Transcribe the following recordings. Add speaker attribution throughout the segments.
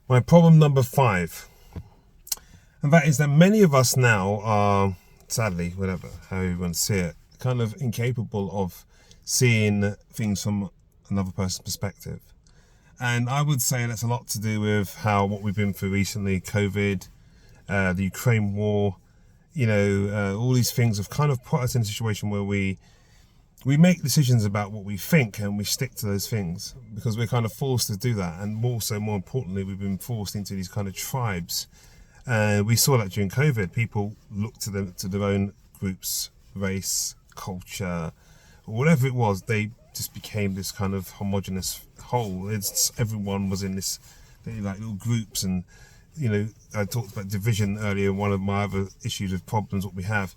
Speaker 1: My problem number 5, and that is that many of us now are, sadly, whatever, how you want to see it, kind of incapable of seeing things from another person's perspective. And I would say that's a lot to do with what we've been through recently, COVID, the Ukraine war, all these things have kind of put us in a situation where we make decisions about what we think and we stick to those things because we're kind of forced to do that. And more importantly, we've been forced into these kind of tribes. We saw that during COVID. People looked to their own groups, race, culture, whatever it was. They just became this kind of homogenous whole. Everyone was in this like little groups, and I talked about division earlier. One of my other issues with problems, what we have.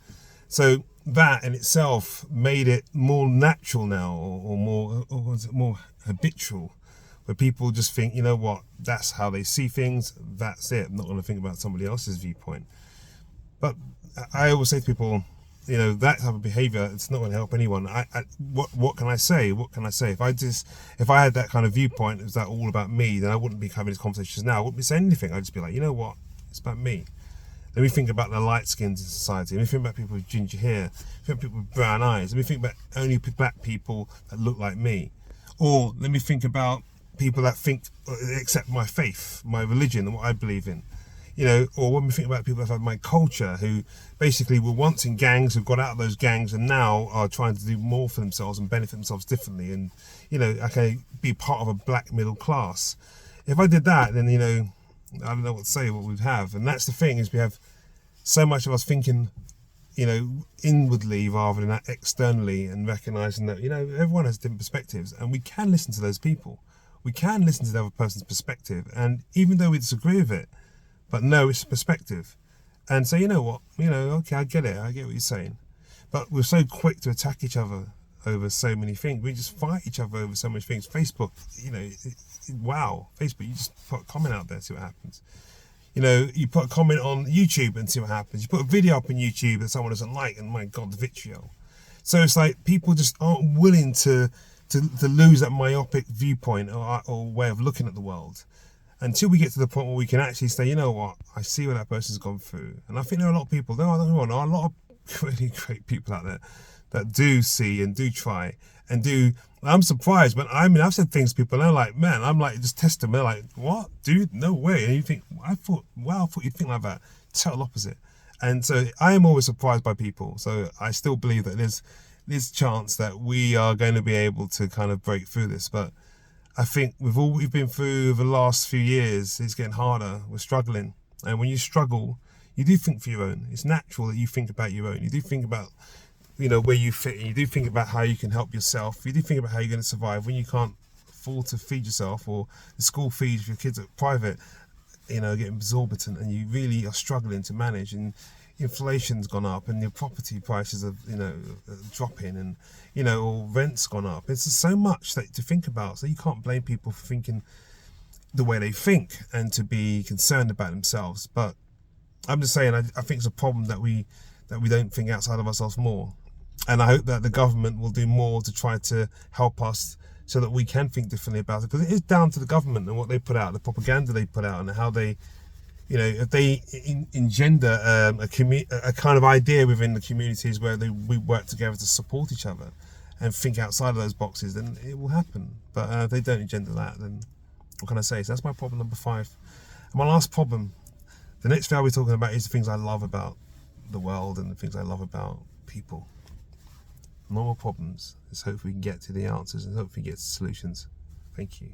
Speaker 1: So that in itself made it more natural now, or more habitual, where people just think, you know what, that's how they see things, that's it. I'm not going to think about somebody else's viewpoint. But I always say to people, that type of behavior, it's not going to help anyone. What can I say? What can I say? If I had that kind of viewpoint, it was that all about me, then I wouldn't be having these conversations now. I wouldn't be saying anything. I'd just be like, you know what, it's about me. Let me think about the light skins in society. Let me think about people with ginger hair. Let me think about people with brown eyes. Let me think about only black people that look like me. Or let me think about people that accept my faith, my religion, and what I believe in. Or when we think about people that have my culture, who basically were once in gangs, who got out of those gangs and now are trying to do more for themselves and benefit themselves differently, and okay, be part of a black middle class. If I did that, then I don't know what to say, what we'd have. And that's the thing, is we have so much of us thinking, inwardly rather than externally, and recognizing that, everyone has different perspectives, and we can listen to those people. We can listen to the other person's perspective, and even though we disagree with it, but no, it's a perspective. And say, you know what, okay, I get what you're saying. But we're so quick to attack each other over so many things. We just fight each other over so many things. Facebook, wow, Facebook, you just put a comment out there, see what happens. You put a comment on YouTube and see what happens. You put a video up on YouTube that someone doesn't like, and my God, the vitriol. So it's like people just aren't willing to lose that myopic viewpoint or way of looking at the world, until we get to the point where we can actually say, you know what, I see what that person's gone through. And I think there are a lot of people, there are a lot of really great people out there that do see and do try and do. I'm surprised, but I've said things to people and they're like, man, I'm like, just test them. They're like, what, dude? No way. And you think, I thought you'd think like that. Total opposite. And so I am always surprised by people. So I still believe that there's chance that we are going to be able to kind of break through this. But I think with all we've been through the last few years, it's getting harder. We're struggling. And when you struggle, you do think for your own. It's natural that you think about your own. You do think about, where you fit in. You do think about how you can help yourself. You do think about how you're going to survive when you can't afford to feed yourself, or the school fees for your kids at private, getting exorbitant, and you really are struggling to manage, and inflation's gone up, and your property prices are, dropping, and, or rent's gone up. It's just so much to think about. So you can't blame people for thinking the way they think and to be concerned about themselves. But I'm just saying, I think it's a problem that we don't think outside of ourselves more. And I hope that the government will do more to try to help us so that we can think differently about it. Because it is down to the government and what they put out, the propaganda they put out, and how they, if they engender a kind of idea within the communities where we work together to support each other and think outside of those boxes, then it will happen. But if they don't engender that, then what can I say? So that's my problem number 5. And my last problem, the next thing I'll be talking about, is the things I love about the world and the things I love about people. No more problems. Let's hope we can get to the answers and hope we get to solutions. Thank you.